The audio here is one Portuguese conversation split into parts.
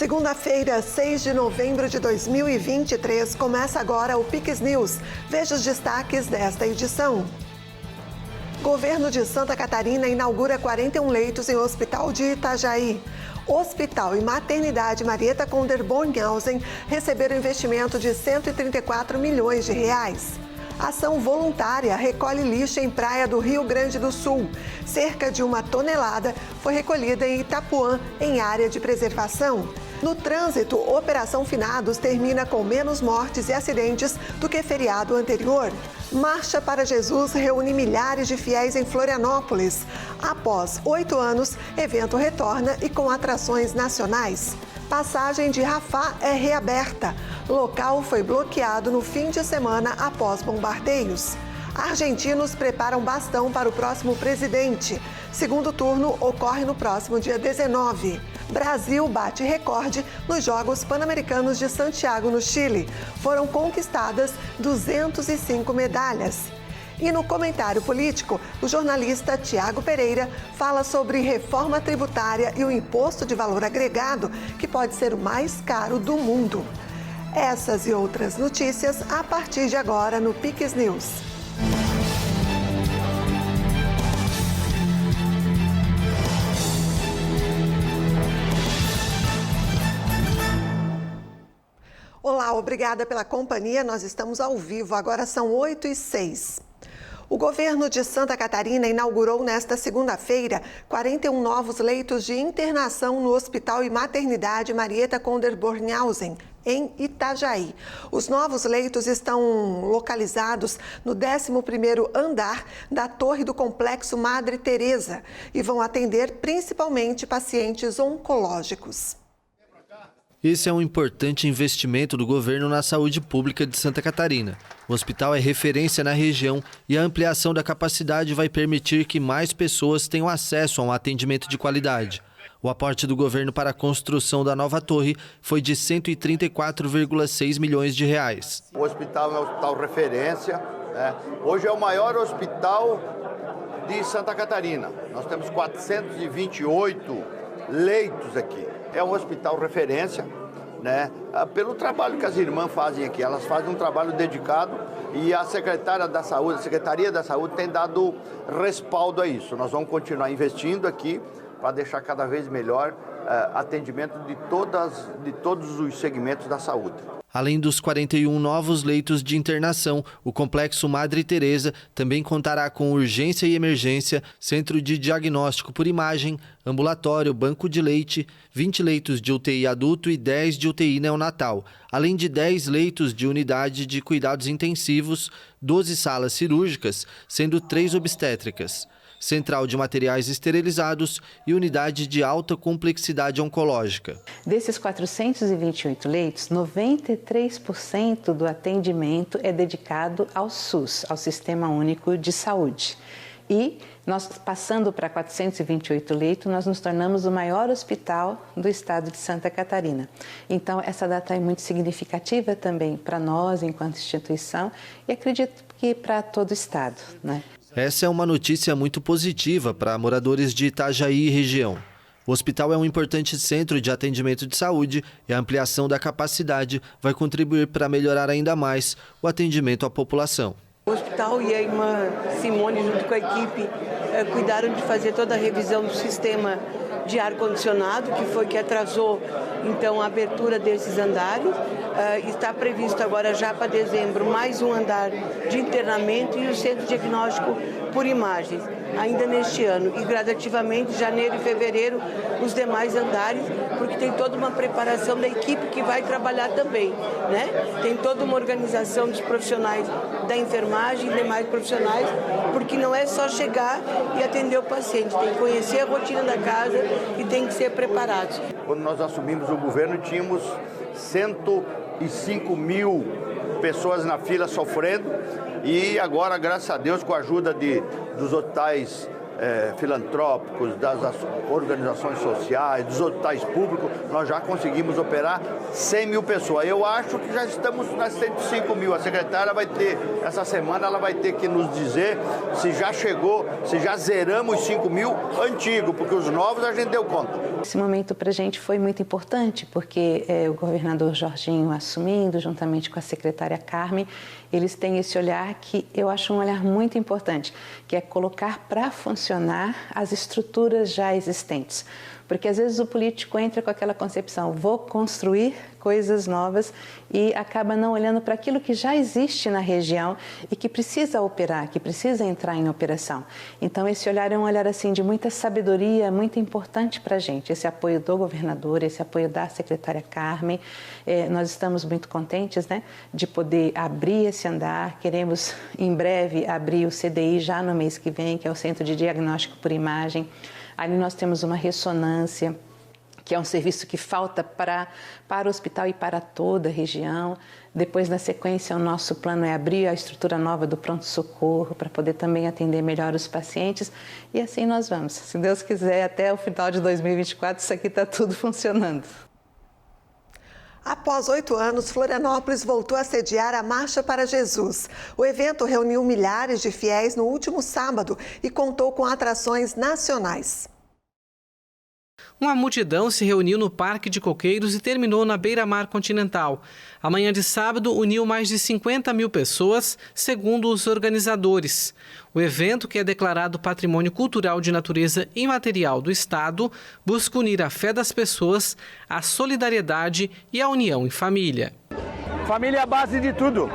Segunda-feira, 6 de novembro de 2023, começa agora o Pix News. Veja os destaques desta edição. Governo de Santa Catarina inaugura 41 leitos em hospital de Itajaí. Hospital e Maternidade Marieta Conder Bornhausen receberam investimento de 134 milhões de reais. Ação voluntária recolhe lixo em praia do Rio Grande do Sul. Cerca de 1 tonelada foi recolhida em Itapuã, em área de preservação. No trânsito, Operação Finados termina com menos mortes e acidentes do que feriado anterior. Marcha para Jesus reúne milhares de fiéis em Florianópolis. Após 8 anos, evento retorna e com atrações nacionais. Passagem de Rafah é reaberta. Local foi bloqueado no fim de semana após bombardeios. Argentinos preparam bastão para o próximo presidente. Segundo turno ocorre no próximo dia 19. Brasil bate recorde nos Jogos Pan-Americanos de Santiago, no Chile. Foram conquistadas 205 medalhas. E no comentário político, o jornalista Tiago Pereira fala sobre reforma tributária e o imposto de valor agregado, que pode ser o mais caro do mundo. Essas e outras notícias a partir de agora no Pix News. Olá, obrigada pela companhia. Nós estamos ao vivo, agora são 8h06. O governo de Santa Catarina inaugurou nesta segunda-feira 41 novos leitos de internação no Hospital e Maternidade Marieta Conder Bornhausen, em Itajaí. Os novos leitos estão localizados no 11º andar da torre do Complexo Madre Teresa e vão atender principalmente pacientes oncológicos. Esse é um importante investimento do governo na saúde pública de Santa Catarina. O hospital é referência na região e a ampliação da capacidade vai permitir que mais pessoas tenham acesso a um atendimento de qualidade. O aporte do governo para a construção da nova torre foi de 134,6 milhões de reais. O hospital é um hospital referência. Hoje é o maior hospital de Santa Catarina. Nós temos 428 leitos aqui. É um hospital referência, né? Pelo trabalho que as irmãs fazem aqui. Elas fazem um trabalho dedicado e a Secretaria da Saúde tem dado respaldo a isso. Nós vamos continuar investindo aqui para deixar cada vez melhor atendimento de todos os segmentos da saúde. Além dos 41 novos leitos de internação, o Complexo Madre Teresa também contará com urgência e emergência, centro de diagnóstico por imagem, ambulatório, banco de leite, 20 leitos de UTI adulto e 10 de UTI neonatal, além de 10 leitos de unidade de cuidados intensivos, 12 salas cirúrgicas, sendo 3 obstétricas. Central de materiais esterilizados e unidade de alta complexidade oncológica. Desses 428 leitos, 93% do atendimento é dedicado ao SUS, ao Sistema Único de Saúde. E nós, passando para 428 leitos, nós nos tornamos o maior hospital do estado de Santa Catarina. Então, essa data é muito significativa também para nós, enquanto instituição, e acredito que para todo o estado, né? Essa é uma notícia muito positiva para moradores de Itajaí e região. O hospital é um importante centro de atendimento de saúde e a ampliação da capacidade vai contribuir para melhorar ainda mais o atendimento à população. O hospital e a irmã Simone, junto com a equipe, cuidaram de fazer toda a revisão do sistema de ar-condicionado, que foi que atrasou, então, a abertura desses andares. Está previsto agora, já para dezembro, mais um andar de internamento e o centro diagnóstico por imagens, ainda neste ano. E, gradativamente, janeiro e fevereiro, os demais andares, porque tem toda uma preparação da equipe que vai trabalhar também, né? Tem toda uma organização dos profissionais da enfermagem e demais profissionais, porque não é só chegar e atender o paciente, tem que conhecer a rotina da casa e tem que ser preparados. Quando nós assumimos o governo, tínhamos 105 mil pessoas na fila sofrendo e agora, graças a Deus, com a ajuda dos hospitais filantrópicos, das organizações sociais, dos hospitais públicos, nós já conseguimos operar 100 mil pessoas. Eu acho que já estamos nas 105 mil. A secretária vai ter, essa semana, ela vai ter que nos dizer se já chegou, se já zeramos 5 mil antigos, porque os novos a gente deu conta. Esse momento para a gente foi muito importante, porque o governador Jorginho assumindo, juntamente com a secretária Carmen, eles têm esse olhar que eu acho um olhar muito importante, que é colocar para funcionar as estruturas já existentes. Porque às vezes o político entra com aquela concepção, vou construir coisas novas e acaba não olhando para aquilo que já existe na região e que precisa operar, que precisa entrar em operação. Então esse olhar é um olhar assim de muita sabedoria, muito importante para a gente. Esse apoio do governador, esse apoio da secretária Carmen, nós estamos muito contentes, né, de poder abrir esse andar. Queremos em breve abrir o CDI já no mês que vem, que é o Centro de Diagnóstico por Imagem. Ali nós temos uma ressonância, que é um serviço que falta para o hospital e para toda a região. Depois, na sequência, o nosso plano é abrir a estrutura nova do pronto-socorro para poder também atender melhor os pacientes. E assim nós vamos. Se Deus quiser, até o final de 2024, isso aqui está tudo funcionando. Após 8 anos, Florianópolis voltou a sediar a Marcha para Jesus. O evento reuniu milhares de fiéis no último sábado e contou com atrações nacionais. Uma multidão se reuniu no Parque de Coqueiros e terminou na Beira-Mar Continental. A manhã de sábado uniu mais de 50 mil pessoas, segundo os organizadores. O evento, que é declarado Patrimônio Cultural de Natureza Imaterial do Estado, busca unir a fé das pessoas, a solidariedade e a união em família. Família é a base de tudo.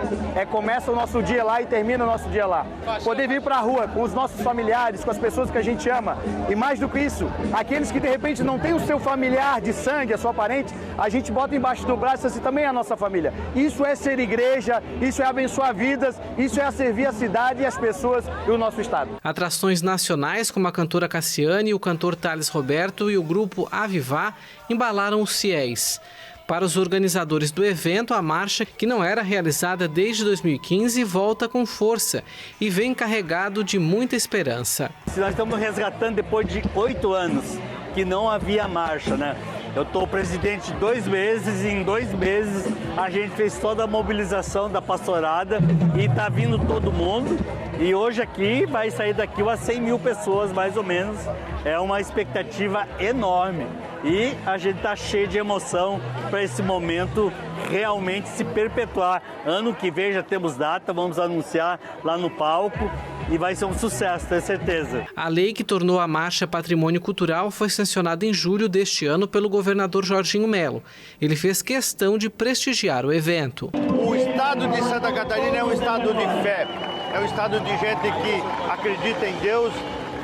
Começa o nosso dia lá e termina o nosso dia lá. Poder vir para a rua com os nossos familiares, com as pessoas que a gente ama. E mais do que isso, aqueles que de repente não têm o seu familiar de sangue, a sua parente, a gente bota embaixo do braço, assim também é a nossa família. Isso é ser igreja, isso é abençoar vidas, isso é servir a cidade e as pessoas e o nosso estado. Atrações nacionais como a cantora Cassiane, o cantor Thales Roberto e o grupo Avivá embalaram os fiéis. Para os organizadores do evento, a marcha, que não era realizada desde 2015, volta com força e vem carregado de muita esperança. Nós estamos resgatando depois de 8 anos que não havia marcha, né? Eu estou presidente 2 meses e em 2 meses a gente fez toda a mobilização da pastorada e está vindo todo mundo. E hoje aqui vai sair daqui umas 100 mil pessoas mais ou menos. É uma expectativa enorme e a gente está cheio de emoção para esse momento realmente se perpetuar. Ano que vem já temos data, vamos anunciar lá no palco e vai ser um sucesso, tenho certeza. A lei que tornou a marcha patrimônio cultural foi sancionada em julho deste ano pelo governador Jorginho Melo. Ele fez questão de prestigiar o evento. O estado de Santa Catarina é um estado de fé, é um estado de gente que acredita em Deus,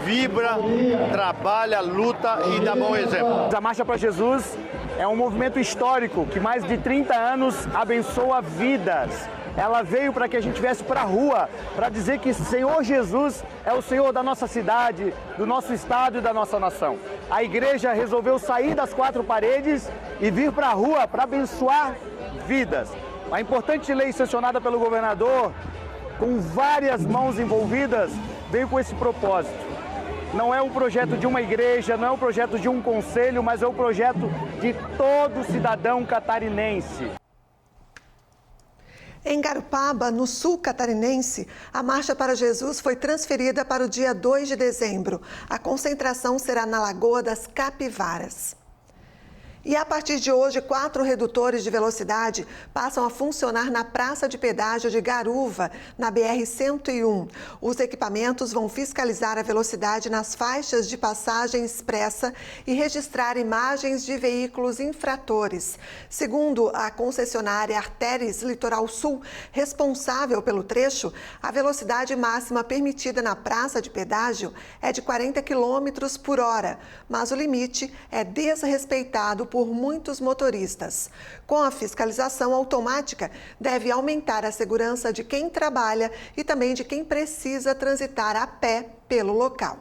vibra, trabalha, luta e dá bom exemplo. A Marcha para Jesus é um movimento histórico que mais de 30 anos abençoa vidas. Ela veio para que a gente viesse para a rua, para dizer que o Senhor Jesus é o Senhor da nossa cidade, do nosso estado e da nossa nação. A igreja resolveu sair das 4 paredes e vir para a rua para abençoar vidas. A importante lei sancionada pelo governador, com várias mãos envolvidas, veio com esse propósito. Não é um projeto de uma igreja, não é um projeto de um conselho, mas é um projeto de todo cidadão catarinense. Em Garopaba, no sul catarinense, a Marcha para Jesus foi transferida para o dia 2 de dezembro. A concentração será na Lagoa das Capivaras. E a partir de hoje, 4 redutores de velocidade passam a funcionar na praça de pedágio de Garuva, na BR-101. Os equipamentos vão fiscalizar a velocidade nas faixas de passagem expressa e registrar imagens de veículos infratores. Segundo a concessionária Artéries Litoral Sul, responsável pelo trecho, a velocidade máxima permitida na praça de pedágio é de 40 km por hora, mas o limite é desrespeitado por muitos motoristas. Com a fiscalização automática, deve aumentar a segurança de quem trabalha e também de quem precisa transitar a pé pelo local.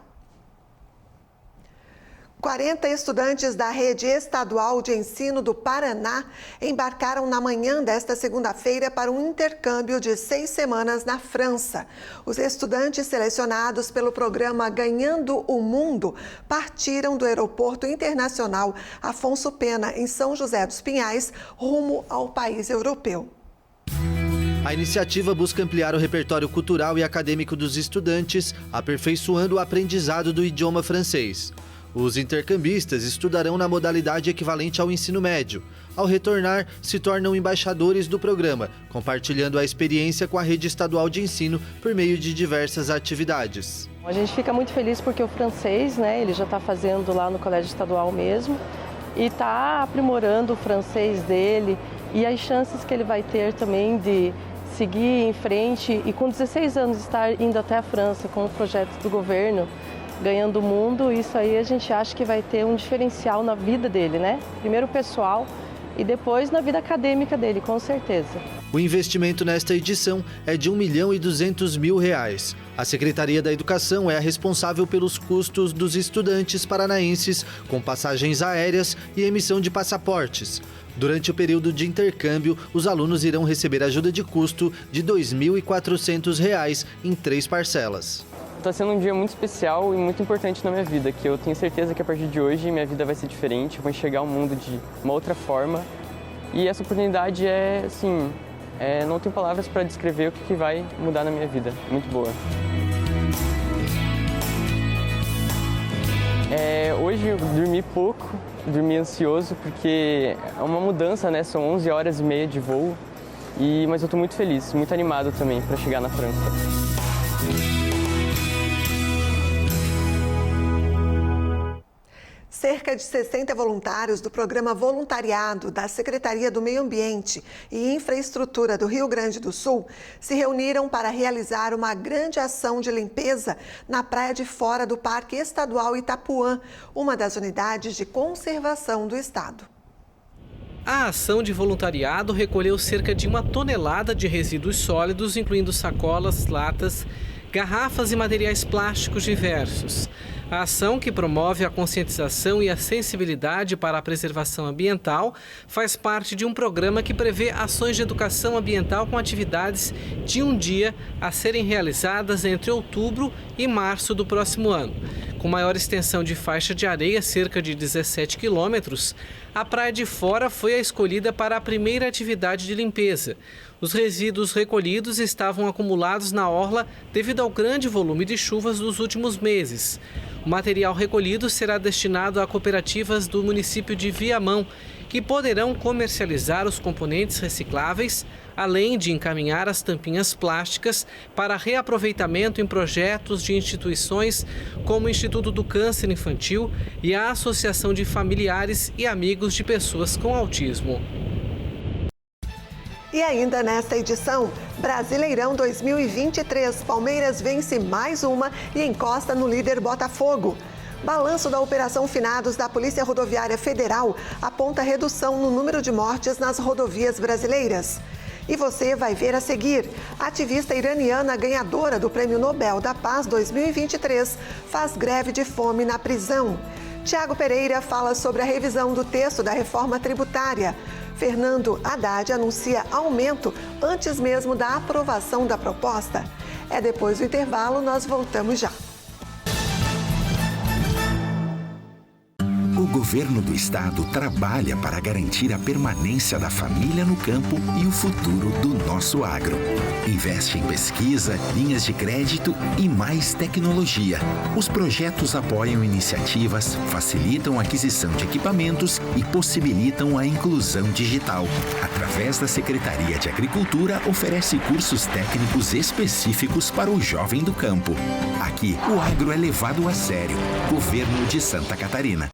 40 estudantes da Rede Estadual de Ensino do Paraná embarcaram na manhã desta segunda-feira para um intercâmbio de 6 semanas na França. Os estudantes selecionados pelo programa Ganhando o Mundo partiram do Aeroporto Internacional Afonso Pena, em São José dos Pinhais, rumo ao país europeu. A iniciativa busca ampliar o repertório cultural e acadêmico dos estudantes, aperfeiçoando o aprendizado do idioma francês. Os intercambistas estudarão na modalidade equivalente ao ensino médio. Ao retornar, se tornam embaixadores do programa, compartilhando a experiência com a rede estadual de ensino por meio de diversas atividades. A gente fica muito feliz porque o francês, ele já está fazendo lá no colégio estadual mesmo e está aprimorando o francês dele e as chances que ele vai ter também de seguir em frente e com 16 anos estar indo até a França com o projeto do governo, ganhando o mundo. Isso aí a gente acha que vai ter um diferencial na vida dele, Primeiro pessoal e depois na vida acadêmica dele, com certeza. O investimento nesta edição é de R$ 1.200.000. A Secretaria da Educação é a responsável pelos custos dos estudantes paranaenses com passagens aéreas e emissão de passaportes. Durante o período de intercâmbio, os alunos irão receber ajuda de custo de R$ 2.400 em 3 parcelas. Está sendo um dia muito especial e muito importante na minha vida, que eu tenho certeza que a partir de hoje minha vida vai ser diferente, eu vou enxergar o mundo de uma outra forma. E essa oportunidade não tenho palavras para descrever o que vai mudar na minha vida. Muito boa. Hoje eu dormi pouco, dormi ansioso, porque é uma mudança, São 11 horas e meia de voo, mas eu estou muito feliz, muito animado também para chegar na França. Cerca de 60 voluntários do programa Voluntariado da Secretaria do Meio Ambiente e Infraestrutura do Rio Grande do Sul se reuniram para realizar uma grande ação de limpeza na praia de fora do Parque Estadual Itapuã, uma das unidades de conservação do estado. A ação de voluntariado recolheu cerca de 1 tonelada de resíduos sólidos, incluindo sacolas, latas, garrafas e materiais plásticos diversos. A ação, que promove a conscientização e a sensibilidade para a preservação ambiental, faz parte de um programa que prevê ações de educação ambiental com atividades de um dia a serem realizadas entre outubro e março do próximo ano. Com maior extensão de faixa de areia, cerca de 17 quilômetros, a Praia de Fora foi a escolhida para a primeira atividade de limpeza. Os resíduos recolhidos estavam acumulados na orla devido ao grande volume de chuvas dos últimos meses. O material recolhido será destinado a cooperativas do município de Viamão, que poderão comercializar os componentes recicláveis, além de encaminhar as tampinhas plásticas para reaproveitamento em projetos de instituições como o Instituto do Câncer Infantil e a Associação de Familiares e Amigos de Pessoas com Autismo. E ainda nesta edição, Brasileirão 2023, Palmeiras vence mais uma e encosta no líder Botafogo. Balanço da Operação Finados da Polícia Rodoviária Federal aponta redução no número de mortes nas rodovias brasileiras. E você vai ver a seguir, a ativista iraniana ganhadora do Prêmio Nobel da Paz 2023 faz greve de fome na prisão. Tiago Pereira fala sobre a revisão do texto da reforma tributária. Fernando Haddad anuncia aumento antes mesmo da aprovação da proposta. Depois do intervalo, nós voltamos já. O governo do estado trabalha para garantir a permanência da família no campo e o futuro do nosso agro. Investe em pesquisa, linhas de crédito e mais tecnologia. Os projetos apoiam iniciativas, facilitam a aquisição de equipamentos e possibilitam a inclusão digital. Através da Secretaria de Agricultura, oferece cursos técnicos específicos para o jovem do campo. Aqui, o agro é levado a sério. Governo de Santa Catarina.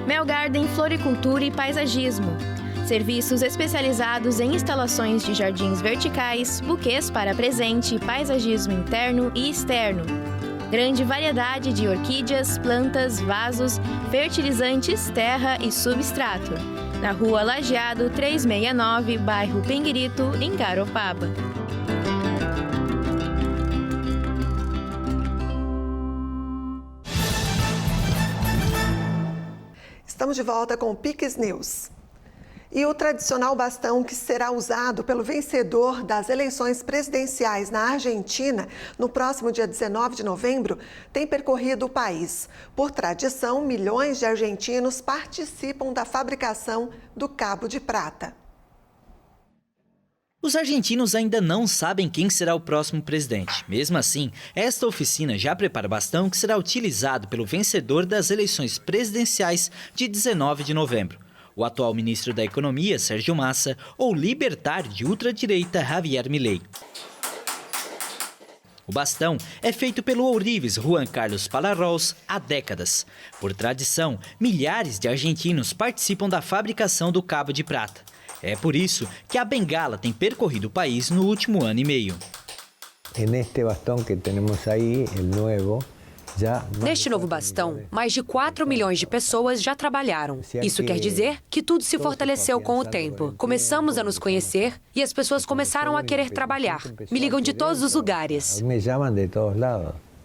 Mel Garden Floricultura e Paisagismo. Serviços especializados em instalações de jardins verticais, buquês para presente, paisagismo interno e externo. Grande variedade de orquídeas, plantas, vasos, fertilizantes, terra e substrato. Na Rua Lajeado 369, bairro Penguirito, em Garopaba. Estamos de volta com o Piques News. E o tradicional bastão que será usado pelo vencedor das eleições presidenciais na Argentina no próximo dia 19 de novembro tem percorrido o país. Por tradição, milhões de argentinos participam da fabricação do Cabo de Prata. Os argentinos ainda não sabem quem será o próximo presidente. Mesmo assim, esta oficina já prepara o bastão que será utilizado pelo vencedor das eleições presidenciais de 19 de novembro. O atual ministro da Economia, Sérgio Massa, ou o libertário de ultradireita, Javier Milei. O bastão é feito pelo ourives Juan Carlos Palarrols há décadas. Por tradição, milhares de argentinos participam da fabricação do cabo de prata. É por isso que a bengala tem percorrido o país no último ano e meio. Neste novo bastão, mais de 4 milhões de pessoas já trabalharam. Isso quer dizer que tudo se fortaleceu com o tempo. Começamos a nos conhecer e as pessoas começaram a querer trabalhar. Me ligam de todos os lugares.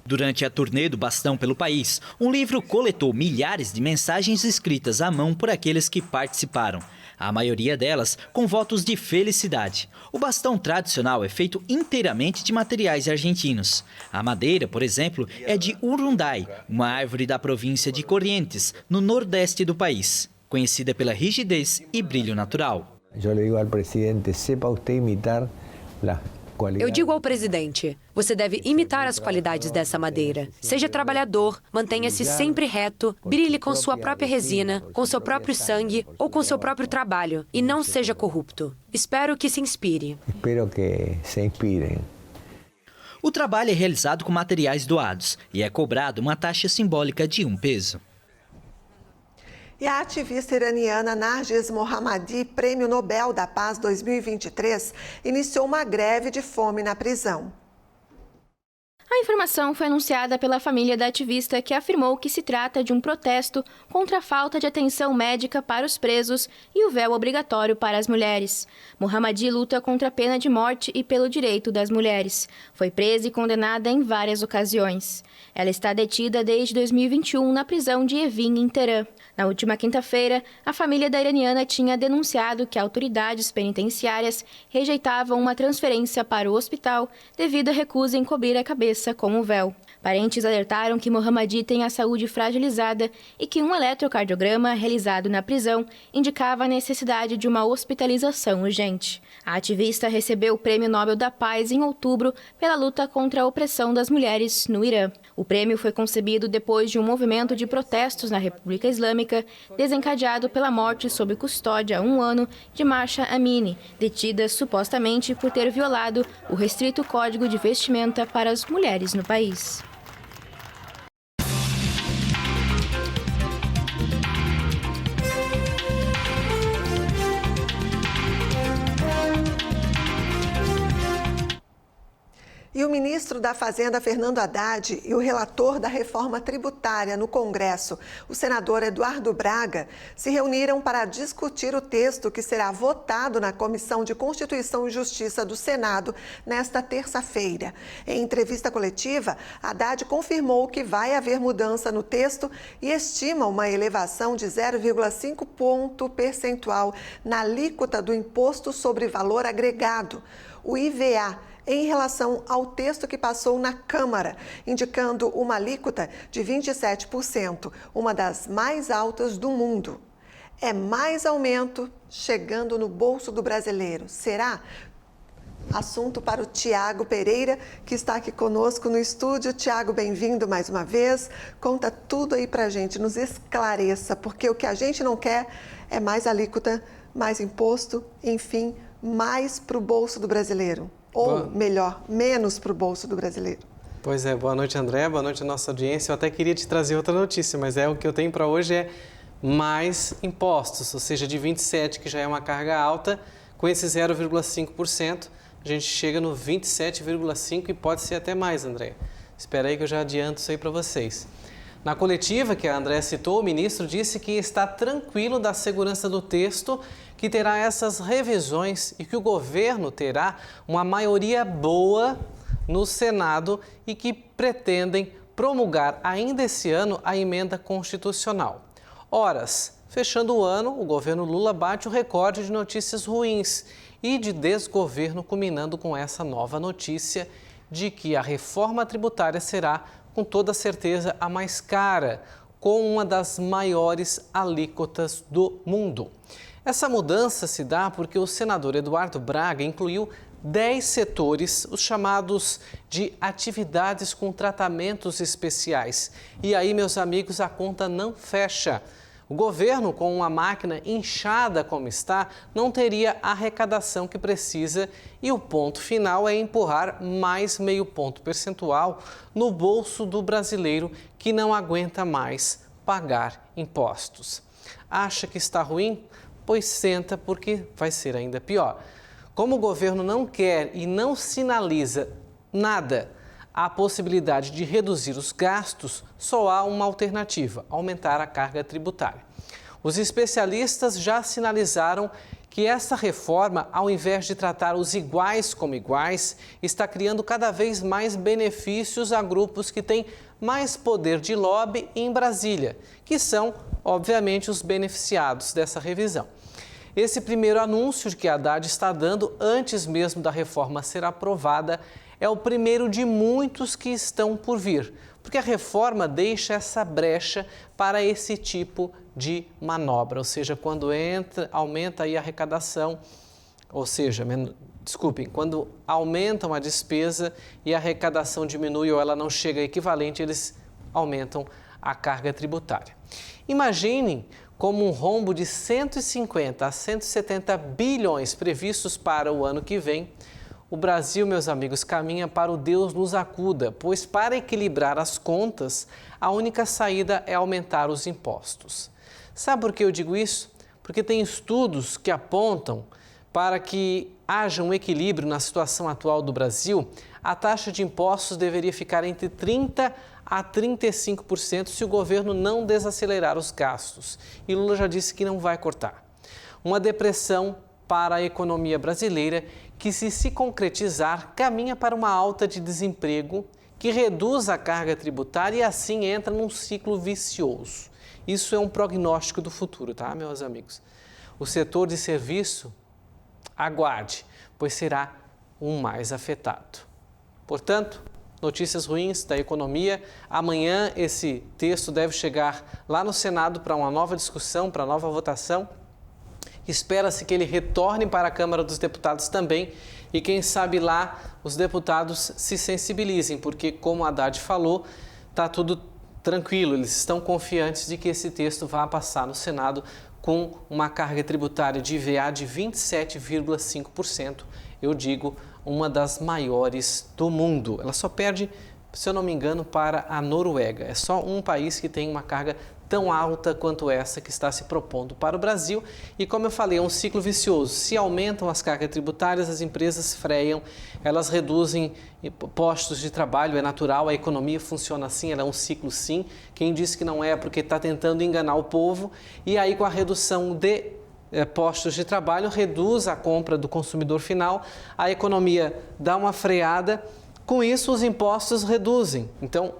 Durante a turnê do bastão pelo país, um livro coletou milhares de mensagens escritas à mão por aqueles que participaram. A maioria delas com votos de felicidade. O bastão tradicional é feito inteiramente de materiais argentinos. A madeira, por exemplo, é de urunday, uma árvore da província de Corrientes, no nordeste do país, conhecida pela rigidez e brilho natural. Eu digo ao presidente, você deve imitar as qualidades dessa madeira. Seja trabalhador, mantenha-se sempre reto, brilhe com sua própria resina, com seu próprio sangue ou com seu próprio trabalho e não seja corrupto. Espero que se inspire. O trabalho é realizado com materiais doados e é cobrado uma taxa simbólica de 1 peso. E a ativista iraniana Narges Mohammadi, Prêmio Nobel da Paz 2023, iniciou uma greve de fome na prisão. A informação foi anunciada pela família da ativista, que afirmou que se trata de um protesto contra a falta de atenção médica para os presos e o véu obrigatório para as mulheres. Mohammadi luta contra a pena de morte e pelo direito das mulheres. Foi presa e condenada em várias ocasiões. Ela está detida desde 2021 na prisão de Evin, em Teherã. Na última quinta-feira, a família da iraniana tinha denunciado que autoridades penitenciárias rejeitavam uma transferência para o hospital devido à recusa em cobrir a cabeça com o véu. Parentes alertaram que Mohammadi tem a saúde fragilizada e que um eletrocardiograma realizado na prisão indicava a necessidade de uma hospitalização urgente. A ativista recebeu o Prêmio Nobel da Paz em outubro pela luta contra a opressão das mulheres no Irã. O prêmio foi concebido depois de um movimento de protestos na República Islâmica, desencadeado pela morte sob custódia há 1 ano de Mahsa Amini, detida supostamente por ter violado o restrito Código de Vestimenta para as mulheres no país. E o ministro da Fazenda, Fernando Haddad, e o relator da reforma tributária no Congresso, o senador Eduardo Braga, se reuniram para discutir o texto que será votado na Comissão de Constituição e Justiça do Senado nesta terça-feira. Em entrevista coletiva, Haddad confirmou que vai haver mudança no texto e estima uma elevação de 0,5 ponto percentual na alíquota do Imposto sobre Valor Agregado, o IVA, em relação ao texto que passou na Câmara, indicando uma alíquota de 27%, uma das mais altas do mundo. É mais aumento chegando no bolso do brasileiro. Será? Assunto para o Tiago Pereira, que está aqui conosco no estúdio. Tiago, bem-vindo mais uma vez. Conta tudo aí pra gente, nos esclareça, porque o que a gente não quer é mais alíquota, mais imposto, enfim, mais para o bolso do brasileiro. Ou, melhor, menos para o bolso do brasileiro. Pois é, boa noite, André, boa noite à nossa audiência. Eu até queria te trazer outra notícia, mas o que eu tenho para hoje é mais impostos, ou seja, de 27%, que já é uma carga alta, com esse 0,5%, a gente chega no 27,5% e pode ser até mais, André. Espera aí que eu já adianto isso aí para vocês. Na coletiva que a André citou, o ministro disse que está tranquilo da segurança do texto, que terá essas revisões e que o governo terá uma maioria boa no Senado e que pretendem promulgar ainda esse ano a emenda constitucional. Horas, fechando o ano, o governo Lula bate o recorde de notícias ruins e de desgoverno, culminando com essa nova notícia de que a reforma tributária será, com toda certeza, a mais cara. com uma das maiores alíquotas do mundo. Essa mudança se dá porque o senador Eduardo Braga incluiu 10 setores, os chamados de atividades com tratamentos especiais. E aí, meus amigos, a conta não fecha. O governo, com uma máquina inchada como está, não teria a arrecadação que precisa e o ponto final é empurrar mais meio ponto percentual no bolso do brasileiro que não aguenta mais pagar impostos. Acha que está ruim? Pois senta, porque vai ser ainda pior. Como o governo não quer e não sinaliza nada a possibilidade de reduzir os gastos, só há uma alternativa: aumentar a carga tributária. Os especialistas já sinalizaram que essa reforma, ao invés de tratar os iguais como iguais, está criando cada vez mais benefícios a grupos que têm mais poder de lobby em Brasília, que são, obviamente, os beneficiados dessa revisão. Esse primeiro anúncio que a Haddad está dando, antes mesmo da reforma ser aprovada, é o primeiro de muitos que estão por vir, porque a reforma deixa essa brecha para esse tipo de manobra, ou seja, quando aumenta aí a arrecadação, ou seja, quando aumentam a despesa e a arrecadação diminui ou ela não chega equivalente, eles aumentam a carga tributária. Imaginem como um rombo de 150 a 170 bilhões previstos para o ano que vem, o Brasil, meus amigos, caminha para o Deus nos acuda, pois para equilibrar as contas, a única saída é aumentar os impostos. Sabe por que eu digo isso? Porque tem estudos que apontam para que haja um equilíbrio na situação atual do Brasil, a taxa de impostos deveria ficar entre 30% a 35% se o governo não desacelerar os gastos. E Lula já disse que não vai cortar. Uma depressão para a economia brasileira que, se concretizar, caminha para uma alta de desemprego que reduz a carga tributária e assim entra num ciclo vicioso. Isso é um prognóstico do futuro, tá, meus amigos? O setor de serviço, aguarde, pois será o mais afetado. Portanto, notícias ruins da economia. Amanhã esse texto deve chegar lá no Senado para uma nova discussão, para nova votação. Espera-se que ele retorne para a Câmara dos Deputados também e quem sabe lá os deputados se sensibilizem, porque como a Haddad falou, está tudo tranquilo, eles estão confiantes de que esse texto vá passar no Senado com uma carga tributária de IVA de 27,5%, eu digo, uma das maiores do mundo. Ela só perde, se eu não me engano, para a Noruega. É só um país que tem uma carga tão alta quanto essa que está se propondo para o Brasil. E como eu falei, é um ciclo vicioso. Se aumentam as cargas tributárias, as empresas freiam, elas reduzem postos de trabalho, é natural, a economia funciona assim, ela é um ciclo sim. Quem disse que não é porque está tentando enganar o povo. E aí com a redução de postos de trabalho, reduz a compra do consumidor final, a economia dá uma freada, com isso os impostos reduzem. Então,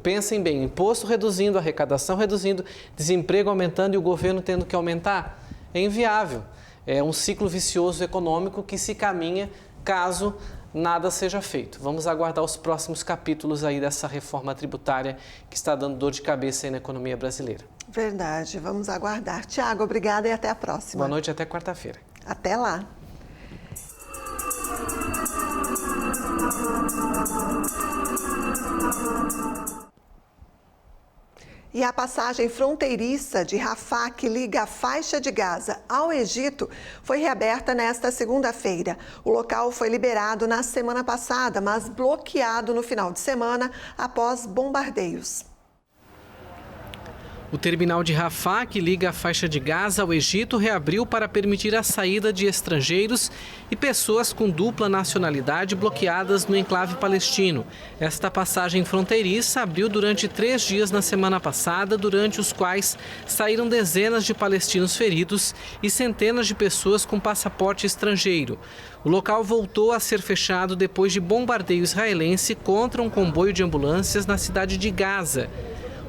pensem bem, imposto reduzindo, arrecadação reduzindo, desemprego aumentando e o governo tendo que aumentar, é inviável. É um ciclo vicioso econômico que se caminha caso nada seja feito. Vamos aguardar os próximos capítulos aí dessa reforma tributária que está dando dor de cabeça aí na economia brasileira. Verdade, vamos aguardar. Tiago, obrigada e até a próxima. Boa noite e até quarta-feira. Até lá. E a passagem fronteiriça de Rafah, que liga a faixa de Gaza ao Egito, foi reaberta nesta segunda-feira. O local foi liberado na semana passada, mas bloqueado no final de semana após bombardeios. O terminal de Rafah, que liga a faixa de Gaza ao Egito, reabriu para permitir a saída de estrangeiros e pessoas com dupla nacionalidade bloqueadas no enclave palestino. Esta passagem fronteiriça abriu durante 3 dias na semana passada, durante os quais saíram dezenas de palestinos feridos e centenas de pessoas com passaporte estrangeiro. O local voltou a ser fechado depois de bombardeio israelense contra um comboio de ambulâncias na cidade de Gaza.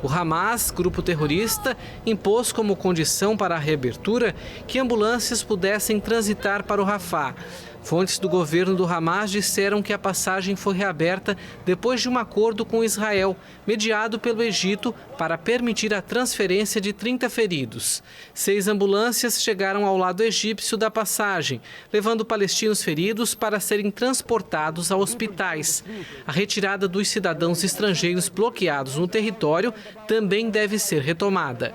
O Hamas, grupo terrorista, impôs como condição para a reabertura que ambulâncias pudessem transitar para o Rafah. Fontes do governo do Hamas disseram que a passagem foi reaberta depois de um acordo com Israel, mediado pelo Egito, para permitir a transferência de 30 feridos. 6 ambulâncias chegaram ao lado egípcio da passagem, levando palestinos feridos para serem transportados a hospitais. A retirada dos cidadãos estrangeiros bloqueados no território também deve ser retomada.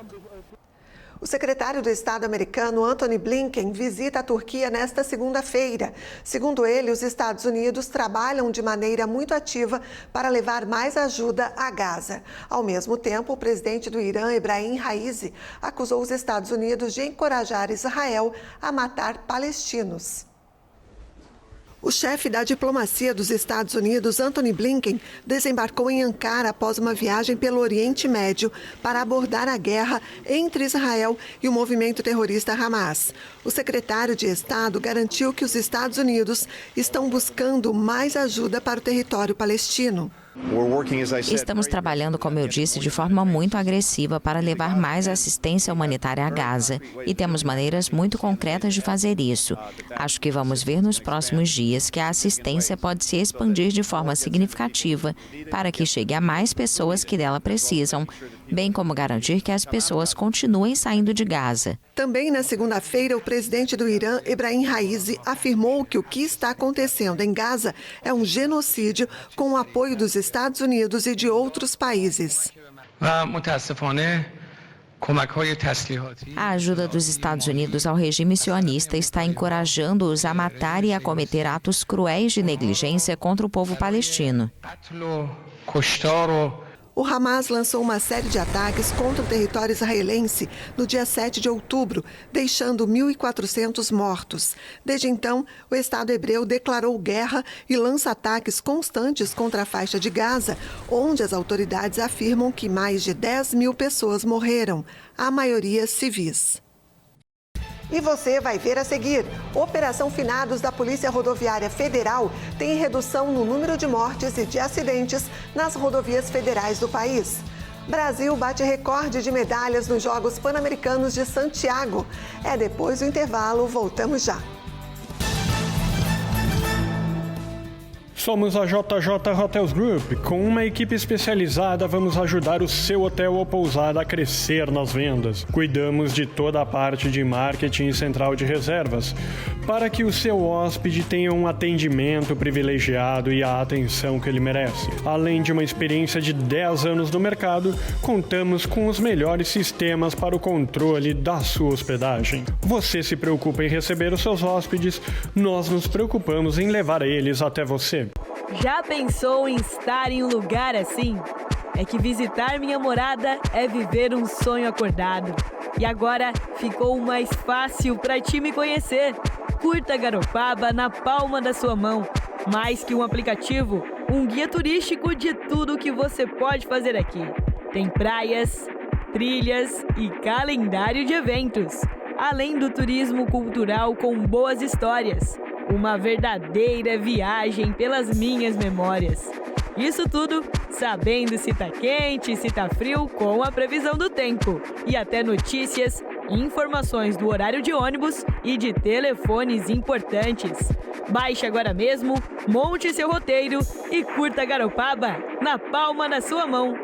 O secretário de Estado americano, Antony Blinken, visita a Turquia nesta segunda-feira. Segundo ele, os Estados Unidos trabalham de maneira muito ativa para levar mais ajuda a Gaza. Ao mesmo tempo, o presidente do Irã, Ebrahim Raisi, acusou os Estados Unidos de encorajar Israel a matar palestinos. O chefe da diplomacia dos Estados Unidos, Antony Blinken, desembarcou em Ankara após uma viagem pelo Oriente Médio para abordar a guerra entre Israel e o movimento terrorista Hamas. O secretário de Estado garantiu que os Estados Unidos estão buscando mais ajuda para o território palestino. Estamos trabalhando, como eu disse, de forma muito agressiva para levar mais assistência humanitária a Gaza e temos maneiras muito concretas de fazer isso. Acho que vamos ver nos próximos dias que a assistência pode se expandir de forma significativa para que chegue a mais pessoas que dela precisam, bem como garantir que as pessoas continuem saindo de Gaza. Também na segunda-feira, o presidente do Irã, Ebrahim Raisi, afirmou que o que está acontecendo em Gaza é um genocídio com o apoio dos Estados Unidos e de outros países. A ajuda dos Estados Unidos ao regime sionista está encorajando-os a matar e a cometer atos cruéis de negligência contra o povo palestino. O Hamas lançou uma série de ataques contra o território israelense no dia 7 de outubro, deixando 1.400 mortos. Desde então, o Estado hebreu declarou guerra e lança ataques constantes contra a faixa de Gaza, onde as autoridades afirmam que mais de 10 mil pessoas morreram, a maioria civis. E você vai ver a seguir. Operação Finados da Polícia Rodoviária Federal tem redução no número de mortes e de acidentes nas rodovias federais do país. Brasil bate recorde de medalhas nos Jogos Pan-Americanos de Santiago. Depois do intervalo, voltamos já. Somos a JJ Hotels Group. Com uma equipe especializada, vamos ajudar o seu hotel ou pousada a crescer nas vendas. Cuidamos de toda a parte de marketing e central de reservas, para que o seu hóspede tenha um atendimento privilegiado e a atenção que ele merece. Além de uma experiência de 10 anos no mercado, contamos com os melhores sistemas para o controle da sua hospedagem. Você se preocupa em receber os seus hóspedes, nós nos preocupamos em levar eles até você. Já pensou em estar em um lugar assim? É que visitar minha morada é viver um sonho acordado. E agora ficou mais fácil para ti me conhecer. Curta Garopaba na palma da sua mão. Mais que um aplicativo, um guia turístico de tudo que você pode fazer aqui. Tem praias, trilhas e calendário de eventos. Além do turismo cultural com boas histórias. Uma verdadeira viagem pelas minhas memórias. Isso tudo sabendo se tá quente, se tá frio, com a previsão do tempo. E até notícias, informações do horário de ônibus e de telefones importantes. Baixe agora mesmo, monte seu roteiro e curta Garopaba na palma da sua mão.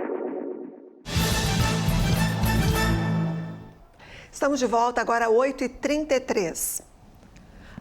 Estamos de volta agora às 8h33.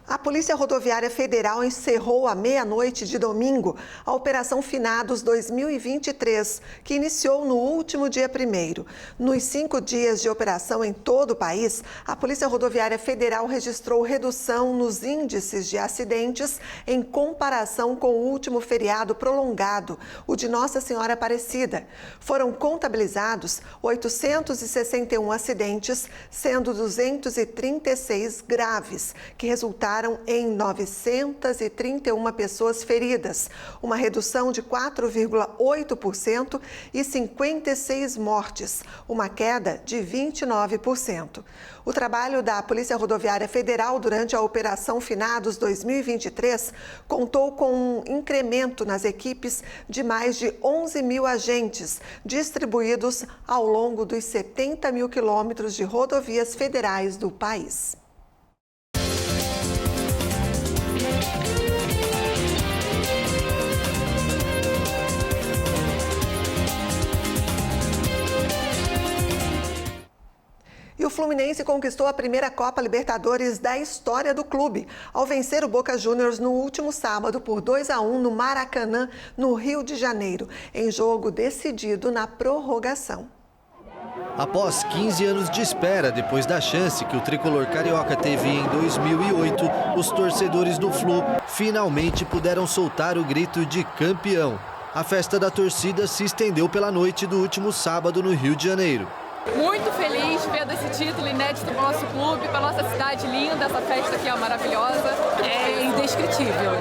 A Polícia Rodoviária Federal encerrou à meia-noite de domingo a Operação Finados 2023, que iniciou no último dia 1º. Nos 5 dias de operação em todo o país, a Polícia Rodoviária Federal registrou redução nos índices de acidentes em comparação com o último feriado prolongado, o de Nossa Senhora Aparecida. Foram contabilizados 861 acidentes, sendo 236 graves, que resultaram em 931 pessoas feridas, uma redução de 4,8% e 56 mortes, uma queda de 29%. O trabalho da Polícia Rodoviária Federal durante a Operação Finados 2023 contou com um incremento nas equipes de mais de 11 mil agentes, distribuídos ao longo dos 70 mil quilômetros de rodovias federais do país. E o Fluminense conquistou a primeira Copa Libertadores da história do clube, ao vencer o Boca Juniors no último sábado por 2-1 no Maracanã, no Rio de Janeiro, em jogo decidido na prorrogação. Após 15 anos de espera, depois da chance que o tricolor carioca teve em 2008, os torcedores do Flu finalmente puderam soltar o grito de campeão. A festa da torcida se estendeu pela noite do último sábado no Rio de Janeiro. Muito feliz vendo esse título inédito para o nosso clube, para a nossa cidade linda, essa festa aqui é maravilhosa. É indescritível,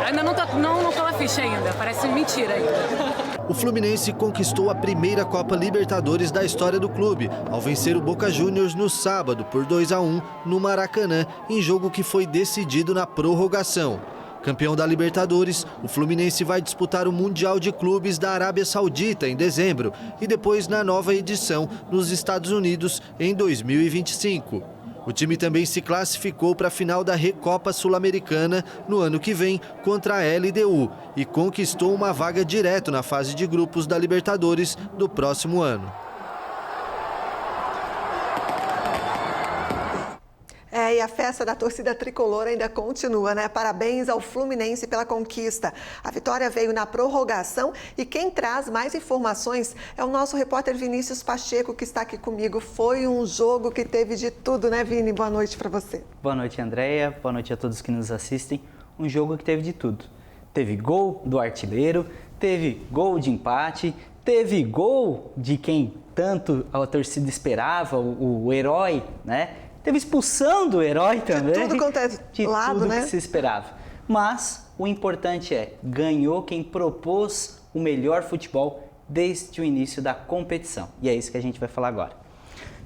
ainda não tô na ficha ainda, parece mentira ainda. O Fluminense conquistou a primeira Copa Libertadores da história do clube, ao vencer o Boca Juniors no sábado por 2-1 no Maracanã, em jogo que foi decidido na prorrogação. Campeão da Libertadores, o Fluminense vai disputar o Mundial de Clubes da Arábia Saudita em dezembro e depois na nova edição nos Estados Unidos em 2025. O time também se classificou para a final da Recopa Sul-Americana no ano que vem contra a LDU e conquistou uma vaga direto na fase de grupos da Libertadores do próximo ano. E a festa da torcida tricolor ainda continua, né? Parabéns ao Fluminense pela conquista. A vitória veio na prorrogação e quem traz mais informações é o nosso repórter Vinícius Pacheco, que está aqui comigo. Foi um jogo que teve de tudo, né, Vini? Boa noite para você. Boa noite, Andréia. Boa noite a todos que nos assistem. Um jogo que teve de tudo. Teve gol do artilheiro, teve gol de empate, teve gol de quem tanto a torcida esperava, o herói, né? Teve expulsão do herói também. De tudo quanto é lado, né? Que se esperava. Mas o importante é, ganhou quem propôs o melhor futebol desde o início da competição. E é isso que a gente vai falar agora.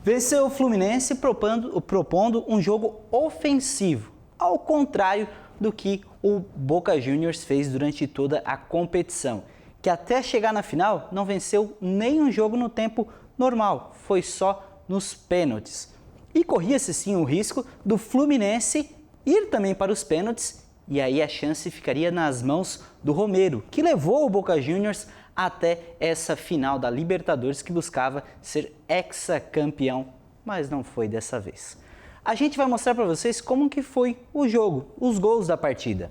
Venceu o Fluminense propondo um jogo ofensivo, ao contrário do que o Boca Juniors fez durante toda a competição, que até chegar na final não venceu nenhum jogo no tempo normal, foi só nos pênaltis. E corria-se sim o risco do Fluminense ir também para os pênaltis e aí a chance ficaria nas mãos do Romero, que levou o Boca Juniors até essa final da Libertadores que buscava ser hexacampeão, mas não foi dessa vez. A gente vai mostrar para vocês como que foi o jogo, os gols da partida.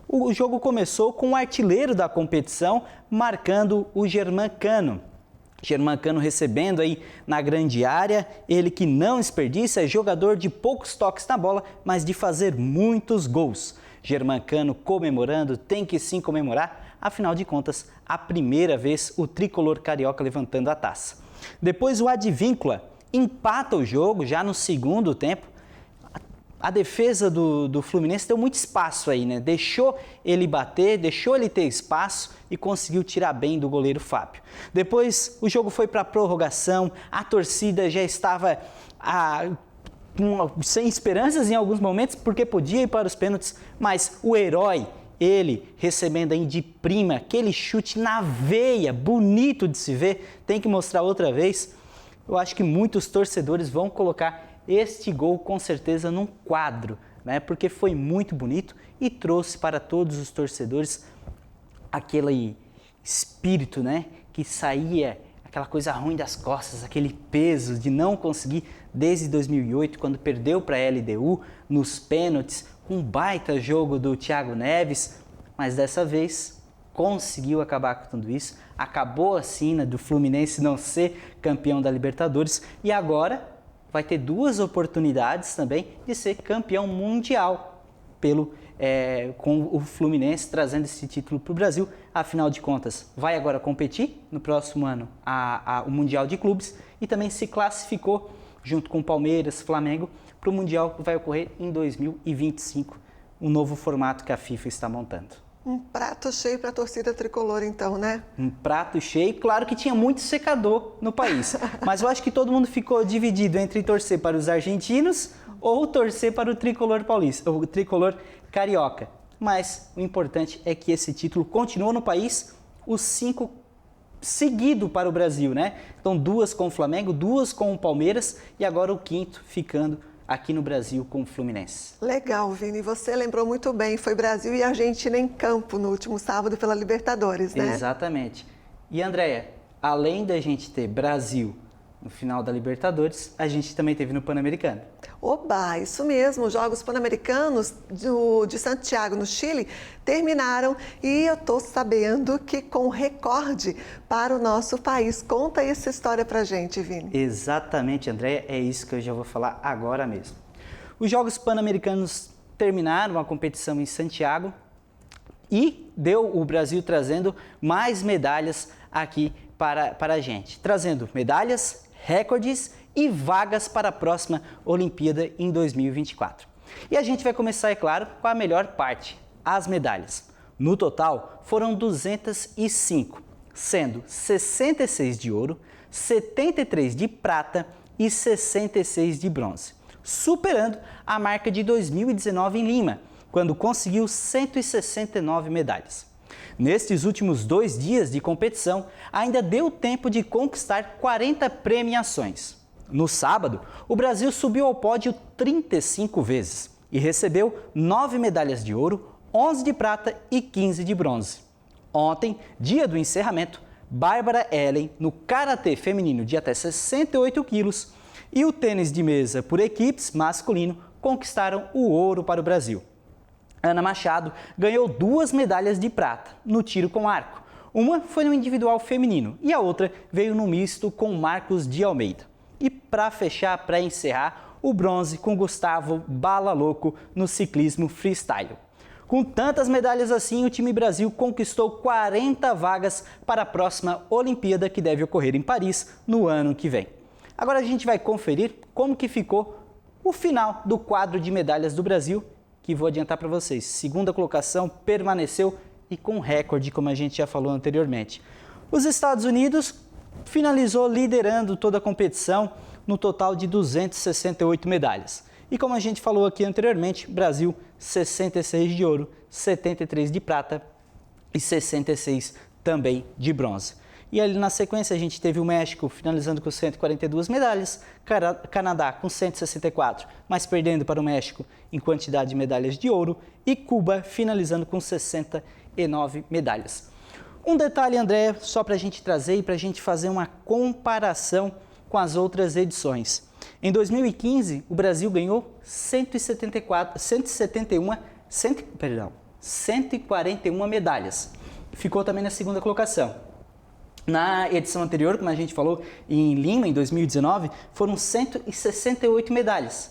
O jogo começou com o artilheiro da competição marcando o Germancano. Germancano recebendo aí na grande área, ele que não desperdiça, é jogador de poucos toques na bola, mas de fazer muitos gols. Germancano comemorando, tem que sim comemorar, afinal de contas, a primeira vez o tricolor carioca levantando a taça. Depois o Advíncula empata o jogo já no segundo tempo. A defesa do Fluminense deu muito espaço aí, né? Deixou ele bater, deixou ele ter espaço e conseguiu tirar bem do goleiro Fábio. Depois o jogo foi para a prorrogação, a torcida já estava sem esperanças em alguns momentos porque podia ir para os pênaltis, mas o herói, ele recebendo aí de prima aquele chute na veia, bonito de se ver, tem que mostrar outra vez. Eu acho que muitos torcedores vão colocar este gol com certeza num quadro, né? Porque foi muito bonito e trouxe para todos os torcedores aquele espírito, né? Que saía aquela coisa ruim das costas, aquele peso de não conseguir desde 2008, quando perdeu para a LDU nos pênaltis, um baita jogo do Thiago Neves, mas dessa vez conseguiu acabar com tudo isso, acabou a sina do Fluminense não ser campeão da Libertadores e agora vai ter duas oportunidades também de ser campeão mundial com o Fluminense trazendo esse título para o Brasil. Afinal de contas, vai agora competir no próximo ano o Mundial de Clubes e também se classificou junto com Palmeiras, Flamengo, para o Mundial que vai ocorrer em 2025, um novo formato que a FIFA está montando. Um prato cheio para a torcida tricolor, então, né? Um prato cheio. Claro que tinha muito secador no país, mas eu acho que todo mundo ficou dividido entre torcer para os argentinos ou torcer para o tricolor paulista, o tricolor carioca. Mas o importante é que esse título continuou no país, os 5 seguido para o Brasil, né? Então 2 com o Flamengo, 2 com o Palmeiras e agora o 5º ficando aqui no Brasil com o Fluminense. Legal, Vini. Você lembrou muito bem. Foi Brasil e Argentina em campo no último sábado pela Libertadores, né? Exatamente. E, Andréia, além da gente ter Brasil no final da Libertadores, a gente também teve no Pan-Americano. Oba, isso mesmo, os Jogos Pan-Americanos de Santiago, no Chile, terminaram e eu estou sabendo que com recorde para o nosso país. Conta essa história pra gente, Vini. Exatamente, Andréia, é isso que eu já vou falar agora mesmo. Os Jogos Pan-Americanos terminaram a competição em Santiago e deu o Brasil trazendo mais medalhas aqui para a gente. Trazendo medalhas, recordes e vagas para a próxima Olimpíada em 2024. E a gente vai começar, é claro, com a melhor parte, as medalhas. No total, foram 205, sendo 66 de ouro, 73 de prata e 66 de bronze, superando a marca de 2019 em Lima, quando conseguiu 169 medalhas. Nestes últimos 2 dias de competição, ainda deu tempo de conquistar 40 premiações. No sábado, o Brasil subiu ao pódio 35 vezes e recebeu 9 medalhas de ouro, 11 de prata e 15 de bronze. Ontem, dia do encerramento, Bárbara Ellen, no karatê feminino de até 68 quilos, e o tênis de mesa por equipes masculino conquistaram o ouro para o Brasil. Ana Machado ganhou 2 medalhas de prata no tiro com arco. Uma foi no individual feminino e a outra veio no misto com Marcos de Almeida. E para fechar, para encerrar, o bronze com Gustavo Bala Louco no ciclismo freestyle. Com tantas medalhas assim, o time Brasil conquistou 40 vagas para a próxima Olimpíada que deve ocorrer em Paris no ano que vem. Agora a gente vai conferir como que ficou o final do quadro de medalhas do Brasil, que vou adiantar para vocês. Segunda colocação, permaneceu e com recorde, como a gente já falou anteriormente. Os Estados Unidos finalizou liderando toda a competição no total de 268 medalhas. E como a gente falou aqui anteriormente, Brasil 66 de ouro, 73 de prata e 66 também de bronze. E ali na sequência a gente teve o México finalizando com 142 medalhas, Canadá com 164, mas perdendo para o México em quantidade de medalhas de ouro, e Cuba finalizando com 69 medalhas. Um detalhe, André, só para a gente trazer e para a gente fazer uma comparação com as outras edições. Em 2015, o Brasil ganhou 141 medalhas. Ficou também na segunda colocação. Na edição anterior, como a gente falou, em Lima, em 2019, foram 168 medalhas.